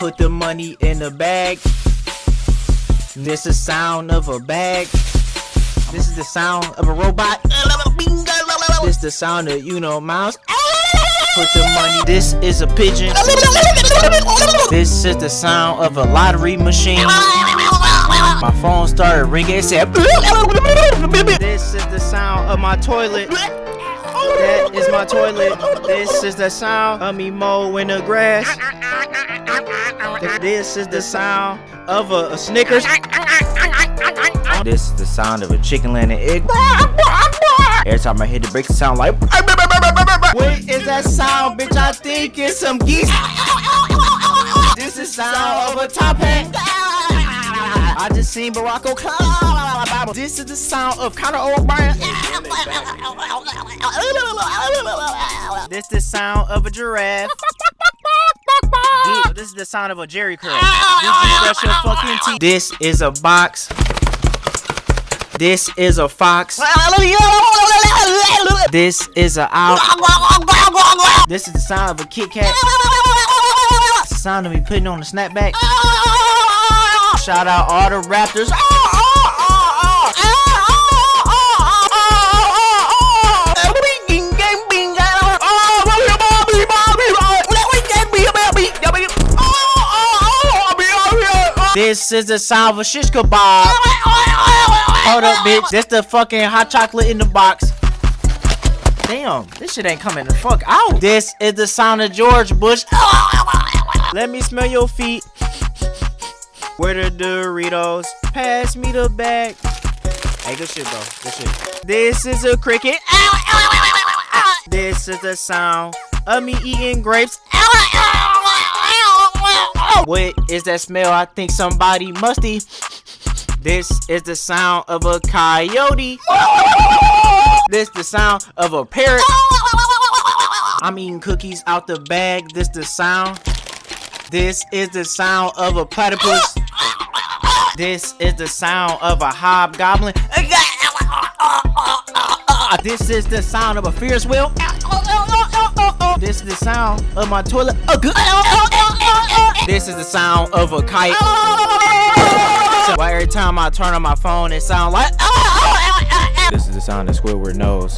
put the money in the bag. This the sound of a bag. This is the sound of a robot. This the sound of yunomiles. Put the money. This is a pigeon. This is the sound of a lottery machine. My phone started ringing. It said. This is the sound of my toilet. That is my toilet. This is the sound of me mowing the grass. This is the sound of a Snickers. This is the sound of a chicken laying an egg. Every time I hit the brakes, it sound like. What is that sound, bitch? I think it's some geese. This is the sound of a top hat. I just seen Barack Obama. This is the sound of Conor O'Brien. This is the sound of a giraffe. This is the sound of a Jerry curl. This is a box. This is a fox. This is a owl. This is the sound of a Kit Kat. It's the sound of me putting on a snapback. Shout out all the Raptors. This is the sound of a shish kebab. Hold up, bitch. This the fucking hot chocolate in the box. Damn, this shit ain't coming the fuck out. This is the sound of George Bush. Let me smell your feet. Where the Doritos? Pass me the bag. Hey, good shit, bro. Good shit. This is a cricket. This is the sound of me eating grapes. What is that smell? I think somebody musty. This is the sound of a coyote. This the sound of a parrot. I'm eating cookies out the bag. This the sound. This is the sound of a platypus. This is the sound of a hobgoblin. This is the sound of a Ferris wheel. This is the sound of my toilet. This is the sound of a kite. So every time I turn on my phone, it sounds like. This is the sound of Squidward knows.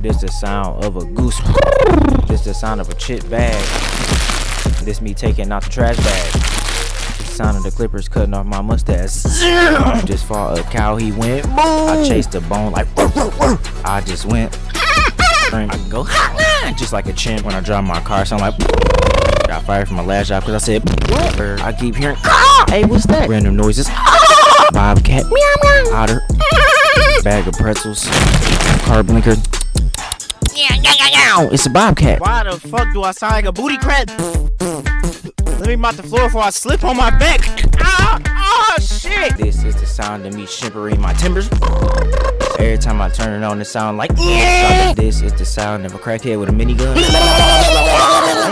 This is the sound of a goose. This is the sound of a chip bag. This me taking out the trash bag. This is the sound of the clippers cutting off my mustache. Just fought a cow, he went. I chased the bone like. I just went. I can go just like a chimp when I drive my car. So I'm like. Got fired from my last job because I said. I keep hearing. Hey, what's that? Random noises. Bobcat. Otter. Bag of pretzels. Car blinker. It's a bobcat. Why the fuck do I sound like a booty crat? Let me mop the floor before I slip on my back. Shit. This is the sound of me shimmering my timbers. Every time I turn it on, it sound like. This is the sound of a crackhead with a minigun.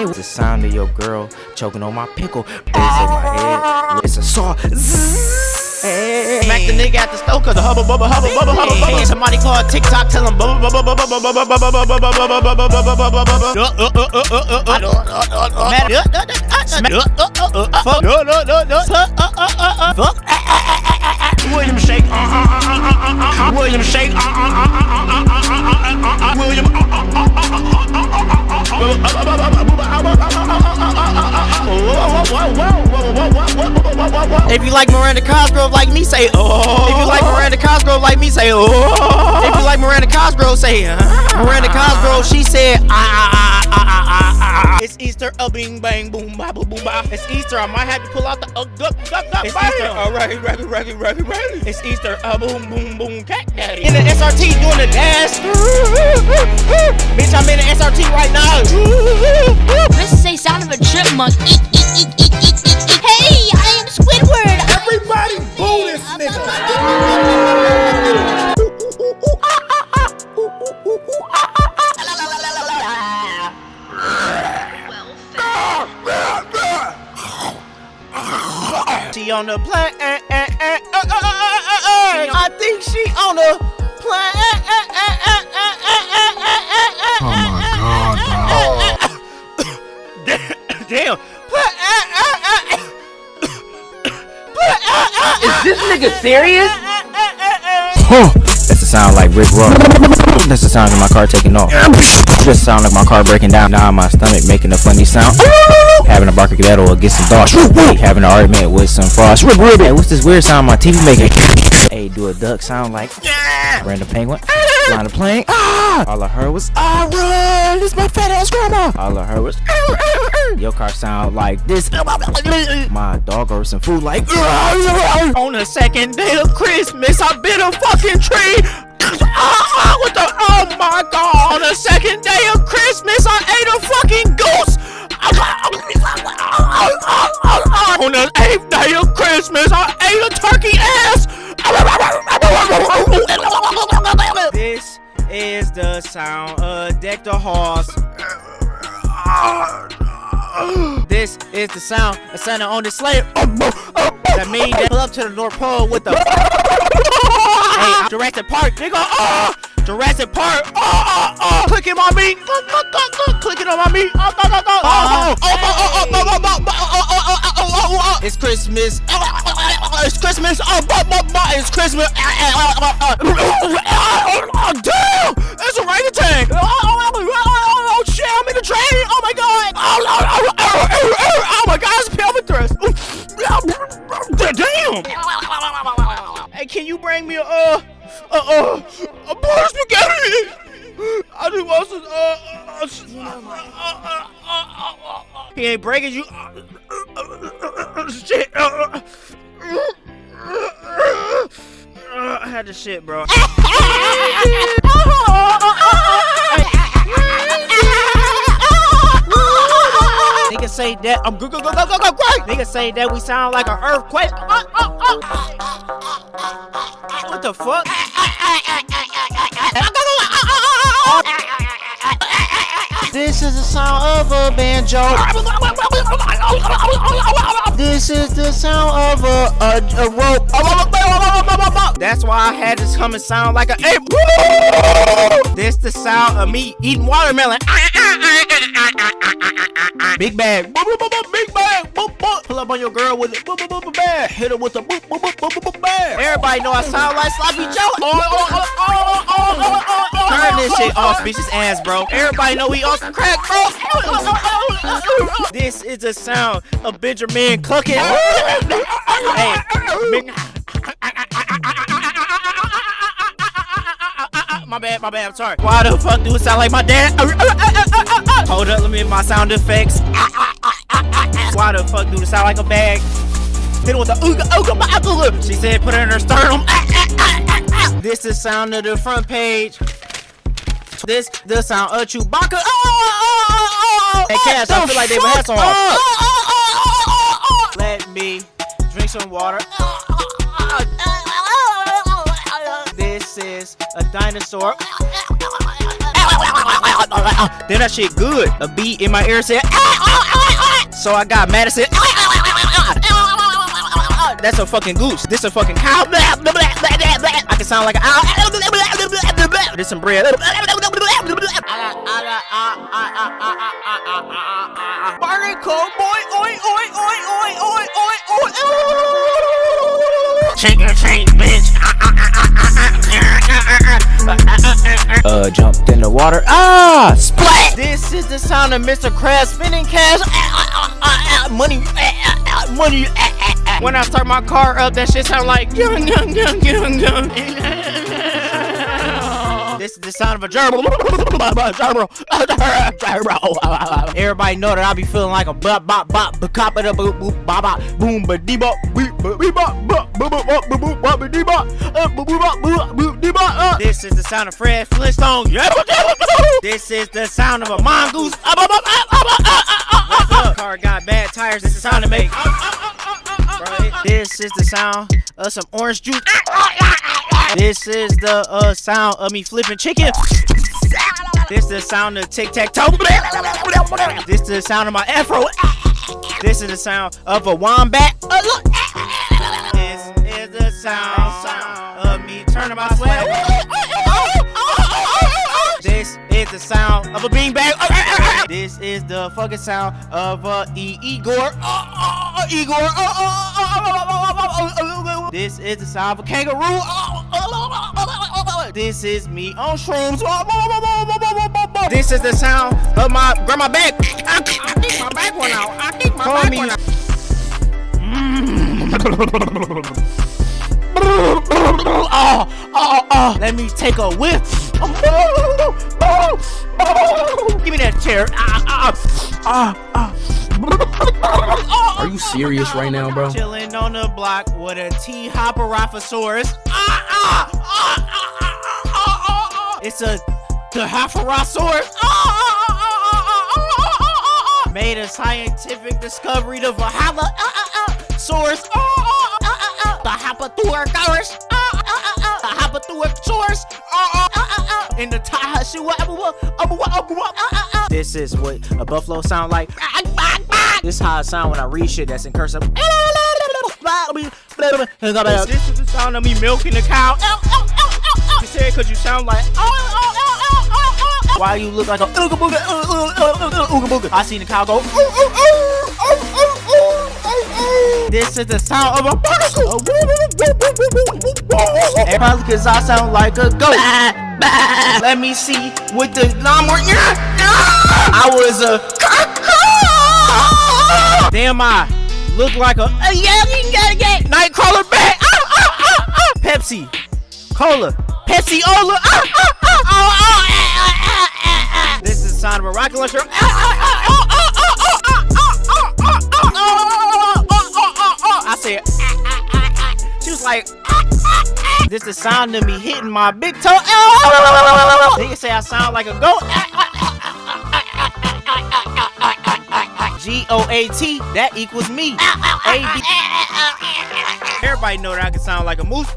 It's the sound of your girl choking on my pickle. This in my head. It's a saw. Hey. Smack the nigga at the stove cause the hubba bubba hubba bubba hubba bubba. Somebody call TikTok, tell him bubba bubba bubba bubba bubba bubba bubba bubba. William Shake. William Shake. William. If you like Miranda Cosgrove like me, say oh. If you like Miranda Cosgrove like me, say oh. If you like Miranda Cosgrove, say Miranda Cosgrove, she said It's Easter, bing bang boom ba boom boom ba. It's Easter, I might have to pull out the It's Easter, alright. It's Easter, boom boom boom cat daddy. In the SRT doing the dash. Bitch, I'm in the SRT right now. This is a sound of a chipmunk. Hey, I am Squidward. Everybody boo this nigga. She on the plane. I think she on the plane. Oh my god, dog. Damn. Is this nigga serious? That's the sound like Rick Ross. That's the sound of my car taking off. Just sound like my car breaking down. Now my stomach making a funny sound. Having a barcadillo against some dogs. Having an argument with some frost. Hey, what's this weird sound my TV making? Hey, do a duck sound like random penguin flying a plane. All I heard was run. This my fat ass grandma. All I heard was your car sound like this. My dog ordered some food like on the second day of Christmas I bit a fucking tree. What the? Oh my god! On the second day of Christmas I ate a fucking goose. On the 8th day of Christmas I ate a turkey ass. This is the sound of Deck the Horse. This is the sound of Santa on the sleigh. That means they pull up to the North Pole with the hey, Jurassic Park, nigga. Jurassic Park. Clicking my meat. Clicking on my meat. It's Christmas. It's Christmas. It's Christmas. Damn! It's a orangutan. Oh shit! I'm in the train. Oh my god! Oh my god! It's pelvic thrust. Damn! Hey, can you bring me a bowl of spaghetti? I just want some he ain't breaking you. Shit. I had the shit, bro. Niggas say that I'm go. Niggas say that we sound like an earthquake. What the fuck? This is the sound of a banjo. This is the sound of a rope. That's why I had this come and sound like a this the sound of me eating watermelon. Big bag. Big bag. Pull up on your girl with it. Bag. Hit her with a bag. Everybody know I sound like Sloppy Joe. Turn this shit off, bitch's ass, bro. Everybody know we off the crack, bro. This is the sound of Benjamin cooking. Hey, my bad, I'm sorry. Why the fuck do it sound like my dad? Hold up, let me hit my sound effects. Why the fuck do it sound like a bag? Hit it with the ooga. She said put it in her sternum. This is the sound of the front page. This the sound of Chewbacca. Hey, Cash, I feel like they were hats on. Let me drink some water. This is a dinosaur. Then that shit good. A beat in my ear said, so I got mad and said, that's a fucking goose. This a fucking cow. I can sound like an owl. This some bread. Barnacle boy, oi, oi, oi, oi, oi, oi, oi. Shake your chain, bitch. Jumped in the water. Splat. This is the sound of Mr. Krabs spinning cash. Money. When I start my car up, that shit sound like young. This is the sound of a gerbil. Everybody know that I be feeling like a bop bop bop ba cop it up boop boop bop bop boom ba dee bop beep beep bop bop boop bop boop bop dee bop boop dee bop. This is the sound of Fred Flintstone. This is the sound of a mongoose. Car got bad tires. This is the sound to make. This is the sound of some orange juice. This is the sound of me flipping chicken. This is the sound of tic-tac-toe. This is the sound of my afro. This is the sound of a wombat. This is the sound of me turning my sweat. This is the sound of a beanbag. This is the fucking sound of Igor. Igor. This is the sound of a kangaroo. This is me on shrooms. This is the sound of my grandma back. I think my back one out. I think my back one out. Let me take a whiff. Give me that chair. Are you serious right now, bro? Chilling on the block with a T-Hopperophosaurus. It's a Dilophosaurus. Made a scientific discovery of a Dilophosaurus. The Dilophosaurus. The Dilophosaurus. In the Tahashua. This is what a buffalo sound like. This is how it sound when I read shit that's in cursive. This is the sound of me milking the cow. You said cause you sound like why you look like a ooga booga ooga booga. I seen the cow go. This is the sound of a barnacle. Probably cause I sound like a goat. Let me see with the lawnmower. I was a damn, I look like a Nightcrawler bat. Pepsi Cola, Pepsi-Ola. This is the sound of a rocket launcher. I said, she was like, this is the sound of me hitting my big toe. Nigga say I sound like a goat. G-O-A-T, that equals me. A-B. Everybody know that I can sound like a moose.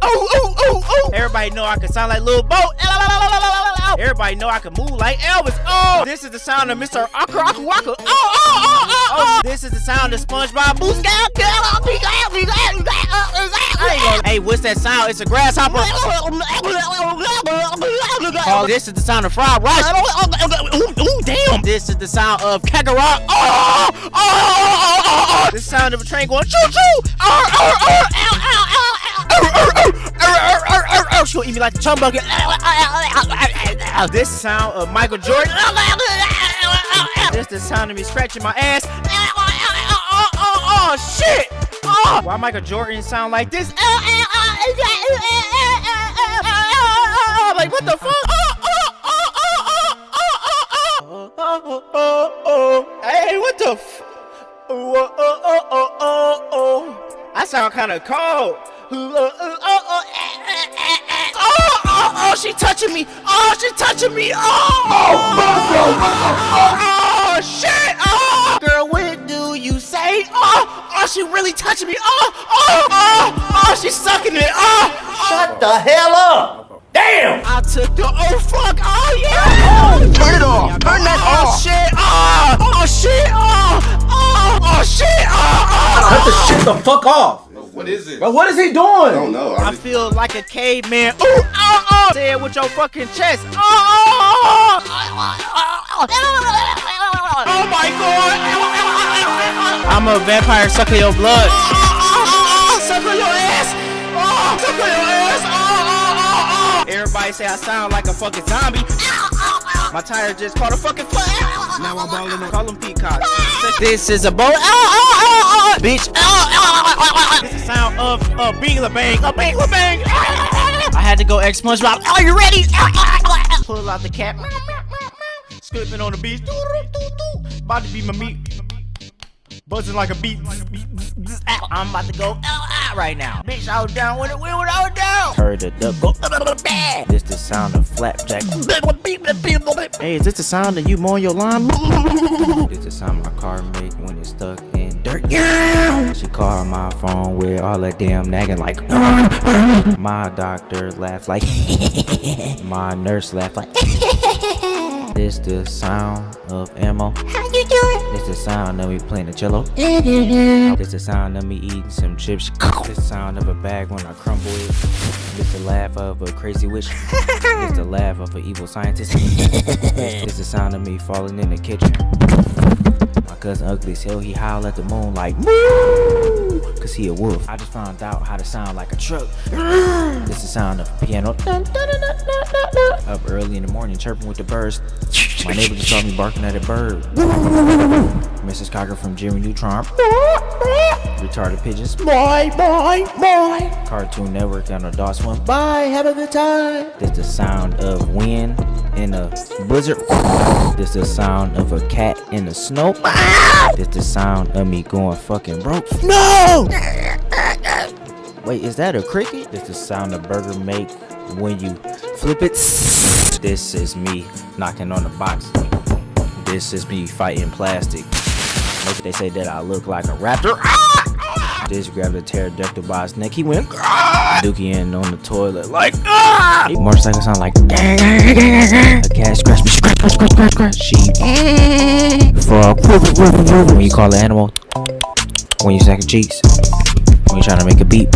Everybody know I can sound like Lil Bo. Everybody know I can move like Elvis. This is the sound of Mr. Aku Waka. This is the sound of SpongeBob Boost. Hey, what's that sound? It's a grasshopper. This is the sound of fried rice. Damn. This is the sound of Kakarot. This is the sound of a train going choo-choo. She'll eat me like a chum bucket. This is the sound of Michael Jordan. This is the sound of me scratching my ass. Shit. Why Michael Jordan sound like this? Like what the fuck? Hey, what the f? I sound kind of cold. She touching me. She touching me. Shit. Girl, what do you say? She really touching me. She's sucking it. Shut the hell up! Damn! I took the fuck. Yeah. Turn it off. Turn that off. Shit. Shit. Cut the shit the fuck off. What is it? Bro, what is he doing? I don't know. I feel like a caveman. Say it with your fucking chest. Oh my god. I'm a vampire sucking your blood. Sucking your ass. Sucking your ass. Everybody say I sound like a fucking zombie. My tire just caught a fucking fly. Now I'm balling them. Call them peacocks. This is a boat. Bitch. This is the sound of a bing-la-bang. A bing-la-bang. I had to go X SpongeBob. Are you ready? Pull out the cap. Slipping on the beach. About to be my meat. Buzzing like a beat. I'm about to go right now. Bitch, I was down with it. I was down. Heard the duck go. This the sound of flapjack. Hey, is this the sound of you mowing your lawn? This the sound my car make when it's stuck in dirt. She called my phone with all that damn nagging like. My doctor laughed like. My nurse laughed like. This the sound of ammo. How you doing? This the sound of me playing the cello. This the sound of me eating some chips. This the sound of a bag when I crumble it. This the laugh of a crazy witch. This the laugh of an evil scientist. This the sound of me falling in the kitchen. My cousin ugly as hell, he howl at the moon like moo, cause he a wolf. I just found out how to sound like a truck. This is the sound of a piano. Up early in the morning chirping with the birds. My neighbor just saw me barking at a bird. Mrs. Cocker from Jerry Neutron. Retarded pigeons. Boy. Cartoon Network on Adult Swim. Bye, have a good time. This the sound of wind in a blizzard. This the sound of a cat in the snow. This the sound of me going fucking broke. No! Wait, is that a cricket? This the sound a burger make when you flip it. This is me knocking on the box. This is me fighting plastic. Maybe they say that I look like a raptor. Just grabbed a pterodactyl by his neck. He went dookie in on the toilet like motorcycle sound like a cat scratch me, scratch. Sheep, frog. When you call an animal, when you suck cheeks, when you trying to make a beat,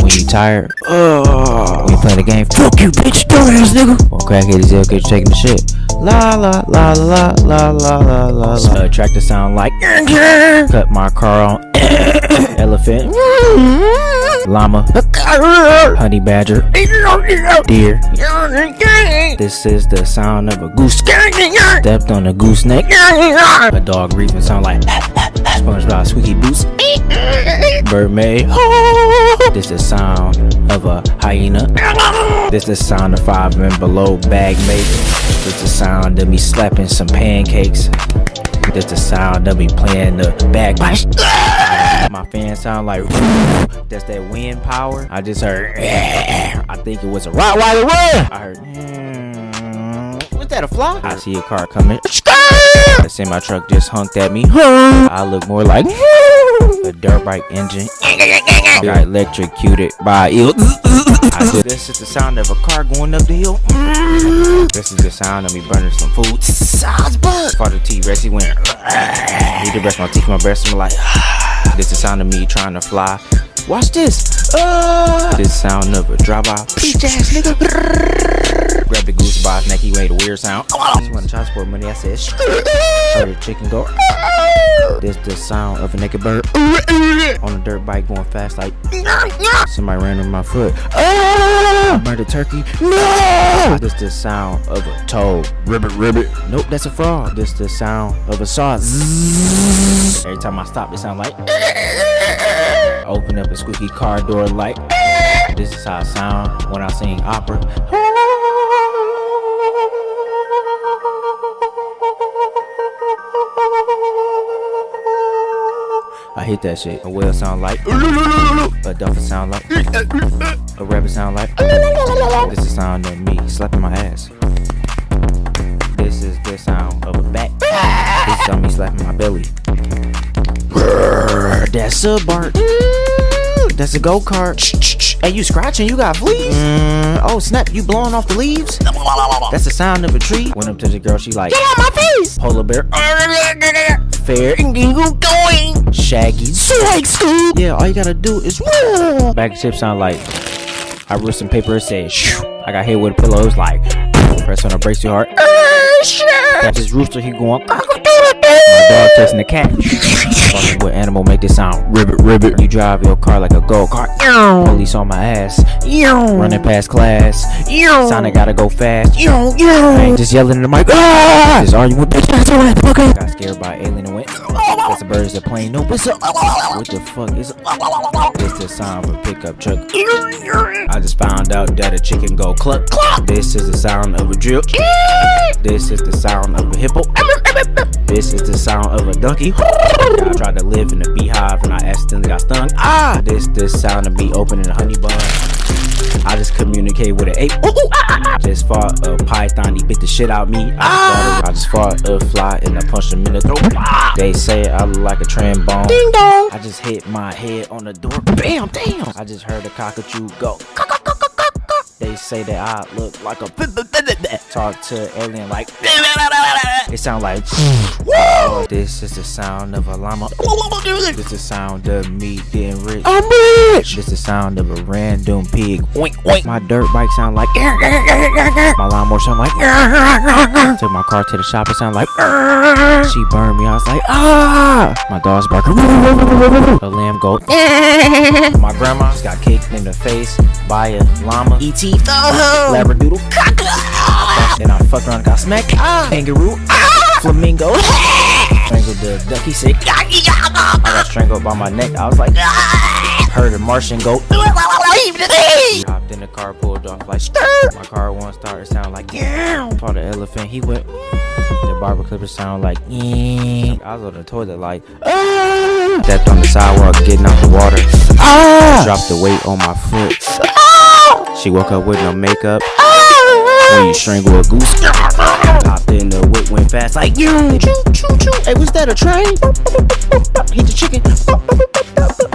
when you tired, when you playing a game, fuck you bitch, dumbass nigga. When crackhead is ill, cause you taking the shit. La la la la la la la la la. Tractor sound like cut my car on. Elephant, llama, honey badger, deer. This is the sound of a goose stepped on a gooseneck. A dog breathing sound like SpongeBob squeaky boots. Mermaid. This the sound of a hyena. This the sound of 5 and below bag mate. This the sound of me slapping some pancakes. This the sound of me playing the bagpipes. My fan sound like that's that wind power. I just heard I think it was a Rottweiler run. I heard was that a fly? I see a car coming. That's in my truck just honked at me. I look more like a dirt bike engine. Got electrocuted by eel. This is the sound of a car going up the hill. This is the sound of me burning some food. Father T-Rex, he went. Need to brush my teeth, my breath smell like. This is the sound of me trying to fly. Watch this. This sound of a drop-off. Bitch ass nigga. Grab the goose by his neck, he made a weird sound. She wanted child support money, I said. Heard a chicken go. This the sound of a naked bird on a dirt bike going fast like somebody ran on my foot. I burned a turkey. No! This the sound of a toad. Ribbit. Nope, that's a frog. This the sound of a saw. Every time I stop, it sound like open up a squeaky car door like. This is how I sound when I sing opera. I hate that shit. A whale sound like a dolphin sound like a rabbit sound like. This is the sound of me slapping my ass. This is the sound of a bat. This is on me slapping my belly. That's a bark. That's a go-kart. Hey, you scratching? You got fleas? Oh snap, you blowing off the leaves? That's the sound of a tree. Went up to the girl, she like, get out my face! Polar bear. Fair and going. Shaggy. Scoop. Yeah, all you gotta do is whoa. Bag of chips sound like I wrote some paper, it said shoo. I got hit with a pillow, it was like press on the brakes too hard. Got this rooster, he going. My dog chasing the cat. Fucking what animal make this sound? Ribbit. You drive your car like a go-kart. Police on my ass. Running past class. Sounding gotta go fast. I ain't just yelling in the mic. Just arguing with bitch. Got scared by alien and went. That's the birds that plane. No, what's up? What the fuck is up? This the sound of a pickup truck. I just found out that a chicken go cluck. This is the sound of a drill. This is the sound of a hippo. This is the sound of a donkey. I tried to live in a beehive and I accidentally got stung. This sound of me opening a honey bun. I just communicate with an ape. Just fought a python, he bit the shit out me. I just fought a fly and I punched him in the throat. They say I look like a trombone. Ding dong. I just hit my head on the door. Bam, damn. I just heard a cockatoo go. They say that I look like a talk to alien like it sound like this is the sound of a llama. This is the sound of me getting rich. I'm rich. This is the sound of a random pig. Oink oink. My dirt bike sound like my lawnmower sound like took my car to the shop, it sound like she burned me. I was like my dog's barking. A lamb go. My grandma just got kicked in the face by a llama. E.T. Labradoodle. Then I fucked around and got smacked. Kangaroo. Flamingo. Strangled the duck. He said I got strangled by my neck. I was like heard a Martian go. He hopped in the car, pulled off like my car won't start. It sound like saw the elephant. He went. The barber clipper sound like I was on the toilet like stepped on the sidewalk getting out the water. Dropped the weight on my foot. She woke up with no makeup. When you strangle a goose. Hopped in the whip, went fast like choo choo choo. Hey, was that a train? Hit the chicken.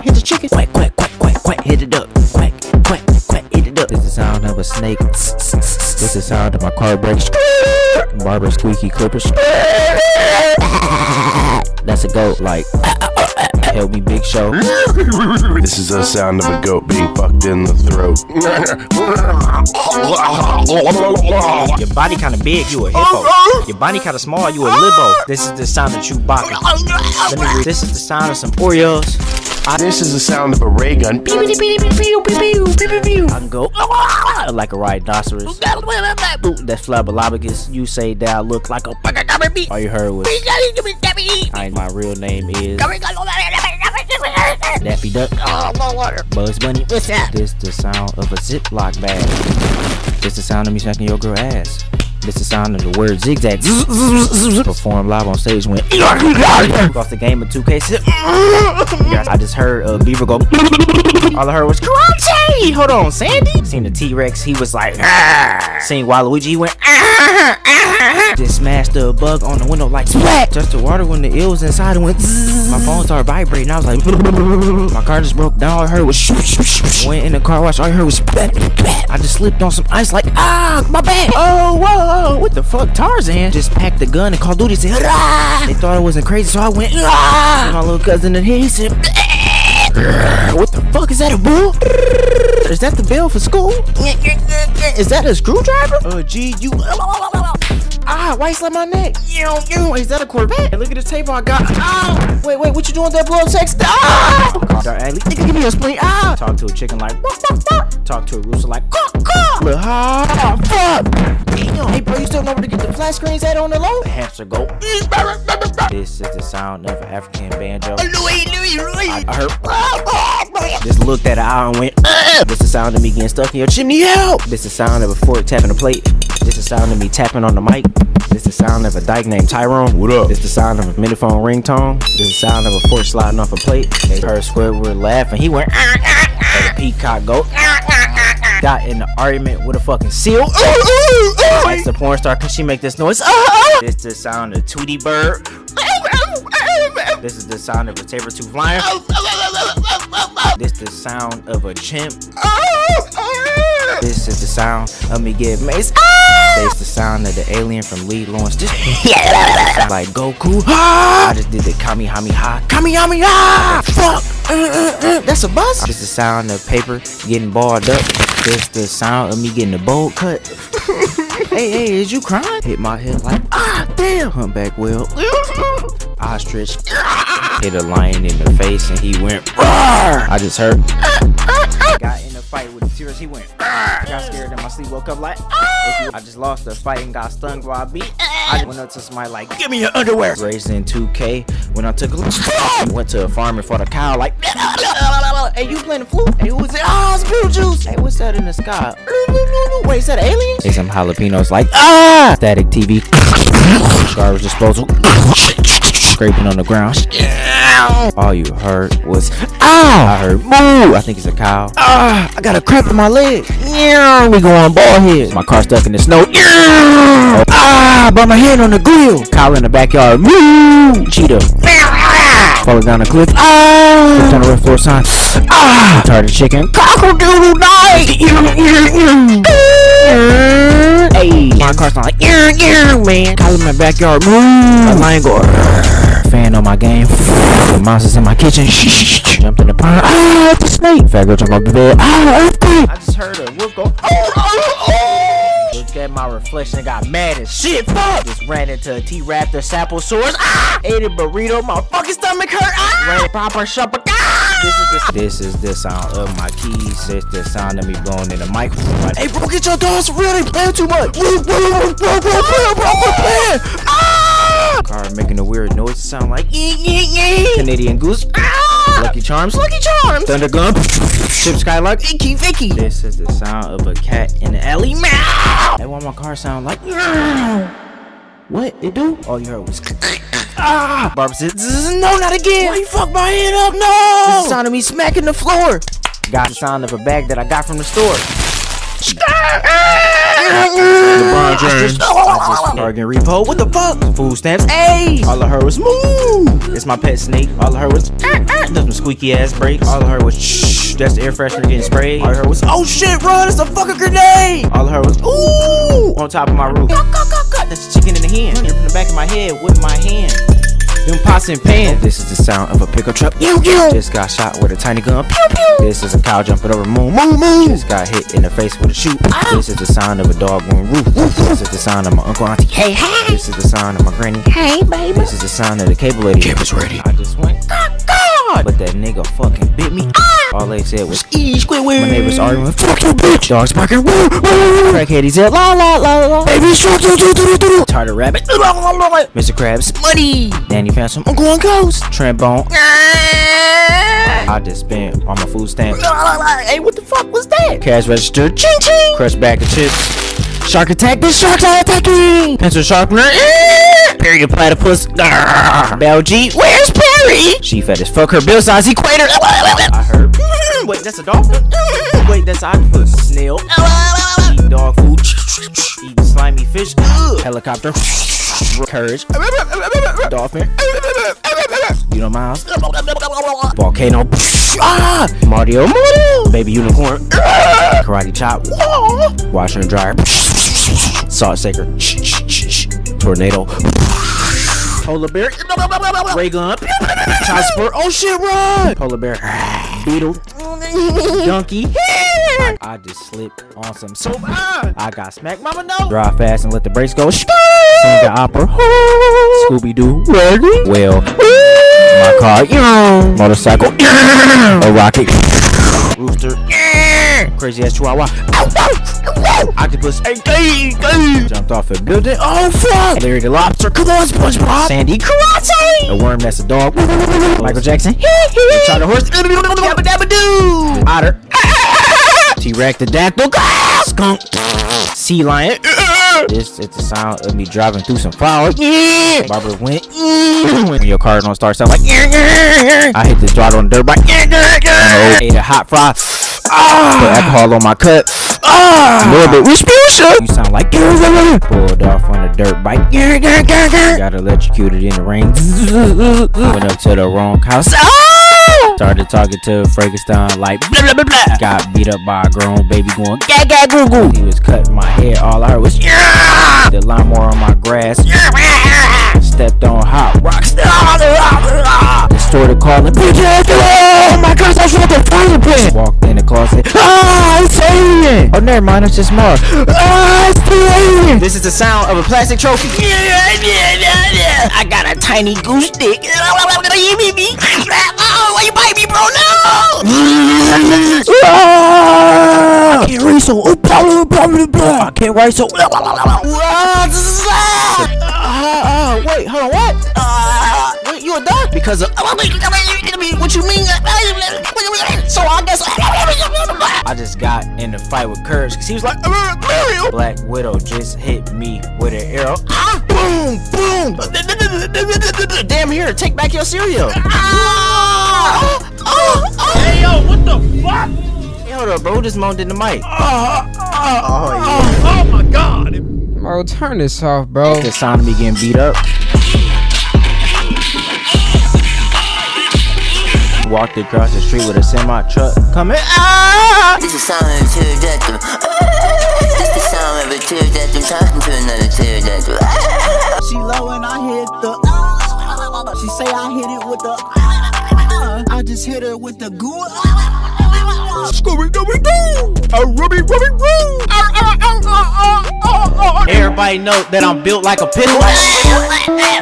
Hit the chicken. Quack quack quack quack quack. Hit it up. Quack quack quack. Hit it up. This is the sound of a snake. This is the sound of my car brakes. Barber squeaky clippers. That's a goat like help me big show. This is the sound of a goat being fucked in the throat. Your body kinda big, you a hippo. Your body kinda small, you a libo. This is the sound of Chewbacca. Let me read. This is the sound of some Oreos. This is the sound of a ray gun. I can go like a rhinoceros. That's flabberlabagus. You say that I look like a. All you heard was. My real name is. Daffy Duck. Bugs Bunny. What's that? This the sound of a Ziploc bag. This the sound of me smacking your girl ass. This the sound of the word zigzag. Perform live on stage when off the game of 2K. I just heard a beaver go. All I heard was karate. Hold on, Sandy. Seen the T-Rex. He was like. Seen Waluigi. He went. Just smashed the bug on the window like splat. Just the water when the eel was inside and went. My phone started vibrating. I was like. My car just broke down. All I heard was. Went in the car wash. All I heard was. I just slipped on some ice like my bad. Oh whoa. What the fuck, Tarzan? Just packed the gun and Call of Duty said, they thought I wasn't crazy, so I went, my little cousin in here, he said, what the fuck, is that a bull? Is that the bell for school? Is that a screwdriver? Gee, you, why you slap my neck? Is that a Corvette? Hey, look at this table I got. Wait, what you doing with that blow text? Nigga, give me a spleen. Talk to a chicken like, talk to a rooster like, fuck. Hey, bro, you still know where to get the flat screens at on the low? The hamster go. This is the sound of an African banjo. I heard. Just looked at an eye and went. This is the sound of me getting stuck in your chimney. Help! This is the sound of a fork tapping a plate. This is the sound of me tapping on the mic. This is the sound of a dyke named Tyrone. What up? This is the sound of a miniphone ringtone. This is the sound of a fork sliding off a plate. They heard Squidward laugh and he went. And the peacock go. Got in an argument with a fucking seal. That's the porn star cause she make this noise. This is the sound of Tweety Bird. This is the sound of a saber-tooth lion. This is the sound of a chimp. This is the sound of me getting maced. This is the sound of the alien from Lee Lawrence. This sound like Goku. I just did the Kamehameha. Kamehameha! Fuck! That's a buzz. This is the sound of paper getting balled up. This is the sound of me getting a bowl cut. Hey, is you crying? Hit my head like, damn. Humpback whale. Ostrich. Hit a lion in the face and he went, roar. I just heard. Got in a fight with the T-Rex, he went, got scared in my sleep, woke up like, I just lost the fight and got stung by a bee. I went up to somebody like, give me your underwear. Raised in 2K, when I took a look, went to a farm and fought a cow like, hey, you playing the flute? Hey, who is it? It's Beetlejuice. Hey, what's that in the sky? Wait, is that an alien? Hey, some jalapenos like, static TV, garbage disposal, scraping on the ground. All you heard was, I heard, moo. I think it's a cow. I got a cramp in my leg. We going ball head. My car stuck in the snow. Bump my head on the grill. Cow in the backyard. Moo. Cheetah. Falling down a cliff. Ah! On the floor sign. Ah! Retarded chicken. Cockle-doodle night. Hey, my car's not like man. Call in my backyard. My lion go. Fan on my game. The monsters in my kitchen. Jumped in the pond. Ah, it's a snake. Fat girl jump off the bed. Ah, earthquake. I just heard a wolf go. Look at my reflection and got mad as shit. Fuck. Just ran into a T-Raptor Saplosaurus. Ah! Ate a burrito. My fucking stomach hurt. Ah! Ran proper shopper. Ah! This is the sound of my keys. It's the sound of me blowing in the microphone. Hey, bro, get your dogs really playing too much. Ah! Car making a weird noise to sound like Canadian Goose. Ah! Lucky Charms. Thunder Gun. Chip Skylark. Icky Vicky. This is the sound of a cat in the alley. Meow. That's why my car sound like. What it do? All you heard was. Ah! Barbara says, no, not again. Why you fuck my head up? No! This is the sound of me smacking the floor. Got the sound of a bag that I got from the store. LeBron James. I just bargain repo. What the fuck? Food stamps. Hey! All I heard was moo. It's my pet snake. All I heard was that's some squeaky ass brakes. All I heard was shh. That's the air freshener getting sprayed. All I heard was oh shit, run! It's a fucking grenade. All I heard was ooh on top of my roof. That's the chicken in the hen. Running from the back of my head with my hand. Them pots and pans. This is the sound of a pickup truck. Just got shot with a tiny gun. Pew, pew. This is a cow jumping over moon. Just got hit in the face with a shoe. This is the sound of a dog on roof. This is the sound of my uncle auntie. Hey, hey. This is the sound of my granny. Hey, baby. This is the sound of the cable lady. Campus ready. I just went God, but that nigga fucking bit me. All they said was Squidward. My neighbors arguing. Fuck you, bitch. Dogs barking. Crackhead, he said la la la la. Baby shark. Tartar rabbit. Mr. Krabs. Money. Danny Phantom. I'm going ghost. Trombone. I just spent on my food stamps. Hey, what the fuck was that? Cash register. Ching ching. Crushed bag of chips. Shark attack. This sharks are attacking. Pencil sharpener. Period platypus. Bell G. Where's Perry? She fed as fuck her bill size equator. I heard. Wait, that's a dolphin. Wait, that's an octopus. Snail. Eat dog food. Eat slimy fish. Helicopter. Courage. Dolphin. Yunomiles. Volcano. Mario. Baby unicorn. Karate chop. Washer and dryer. Salt shaker. Tornado. Polar bear. Ray gun. Child support. Oh shit, run. Polar bear. Beetle. Donkey. I just slipped on some soap. I got smacked, mama no. Drive fast and let the brakes go. Sing the opera. Scooby-Doo. Well, my car. Motorcycle. A rocket. Rooster. Crazy ass chihuahua. Octopus. Jumped off a building. Oh fuck. Larry the lobster. Come on, SpongeBob. Sandy karate. A worm that's a dog. Michael Jackson. Charter horse. Yabba dabba doo. Otter. T-Rex the dactyl. Skunk. Sea lion. This is the sound of me driving through some flowers. Barbara went. When your car don't start sounding like. I hit the throttle on the dirt bike. Ate a hot fry. Put alcohol on my cut. A little bit Respucia. You sound like pulled off on a dirt bike. Got electrocuted in the rain. Went up to the wrong house. Started talking to Frankenstein like blah blah blah blah. Got beat up by a grown baby going gag gag goo goo. He was cutting my hair. All I heard was yeah. The lawnmower on my grass. Stepped on hot rocks. Distorted calling. Oh my gosh, I shot the fire pit. Walked in the closet. It's alien. Oh, never mind, it's just Mars. It's the alien. This is the sound of a plastic trophy. I got a tiny goose dick. Why you bite me, bro? No! I can't write so. I can't write so. Wait, hold on, what? Wait, you a dog? Because of. What you mean? So I guess. I just got in a fight with Courage because he was like, Mario. Black Widow just hit me with an arrow. Boom, boom. Damn, here, take back your cereal. Hey, yo, what the fuck? Hey, hold up, bro. Just moaned in the mic. Oh my god. Bro, turn this off, bro. The sound of me getting beat up. walked across the street with a semi truck coming. This is the sound of a pterodactyl. This is the sound of a pterodactyl talking to another pterodactyl. She low and I hit the. She say I hit it with the. I just hit her with the goo. Everybody know that I'm built like a pickle.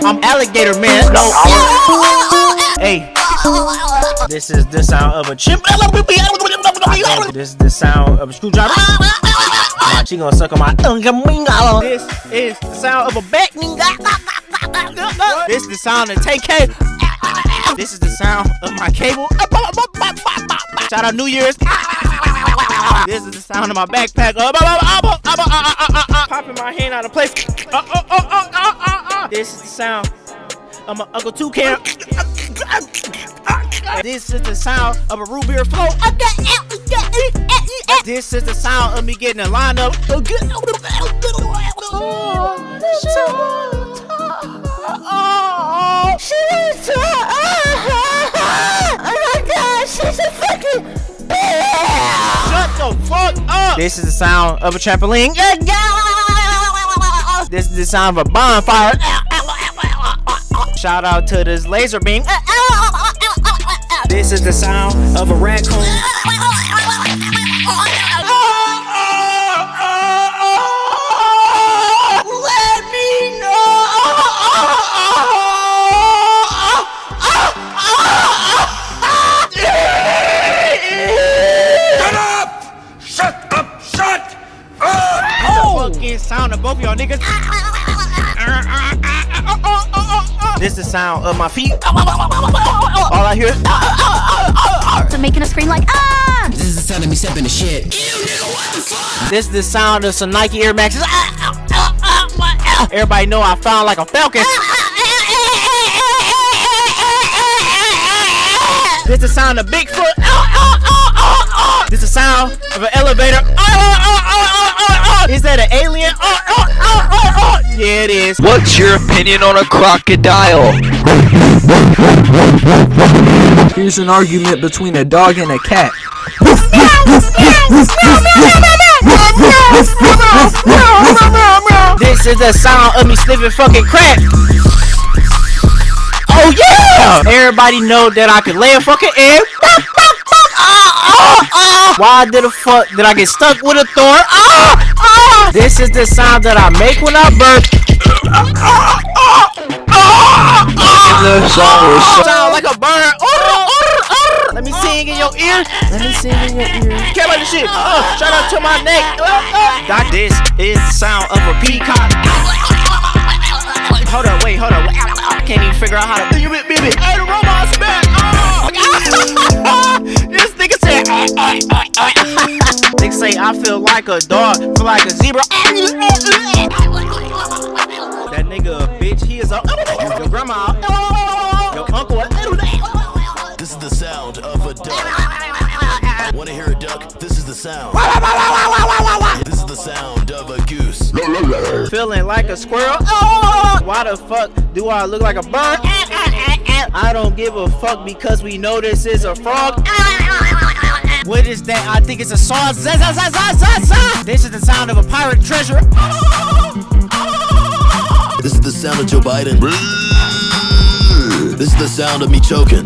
I'm alligator man. No. Hey, this is the sound of a chimp. This is the sound of a screwdriver. She gonna suck on my. This is the sound of a back. This is the sound of TK. This is the sound of my cable. Shout out New Year's. This is the sound of my backpack. Popping my hand out of place. This is the sound of my Uncle Toucan. This is the sound of a root beer flow. This is the sound of me getting a lineup. Shut the fuck up! This is the sound of a trampoline. This is the sound of a bonfire. Shout out to this laser beam. This is the sound of a raccoon. Let me know. Shut up! Fucking sound of both of y'all niggas. This is the sound of my feet. All I hear is So making a scream like ah. This is the sound of me stepping the shit. this is the sound of some Nike Air Maxes. Everybody know I found like a falcon. This is the sound of Bigfoot. This is the sound of an elevator. Is that an alien? Yeah, it is. What's your opinion on a crocodile? Here's an argument between a dog and a cat. This is the sound of me sniffing fucking crack. Oh yeah! Everybody know that I can lay a fucking egg. Why the fuck did I get stuck with a thorn? This is the sound that I make when I burp. Sound like a bird. Let me sing in your ear. Let me sing in your ear. Care about this shit. Shout out to my neck. Doc, this is the sound of a peacock. Hold up, wait. I can't even figure out how to. Hey, the robot's back. This nigga said. Nigga say I feel like a dog, feel like a zebra. That nigga a bitch. He is a your grandma, your uncle. This is the sound of a duck. Wanna hear a duck? This is the sound. This is the sound of a goose. Feeling like a squirrel. Why the fuck do I look like a bird? I don't give a fuck because we know this is a frog. What is that? I think it's a saw. This is the sound of a pirate treasure. This is the sound of Joe Biden. This is the sound of me choking.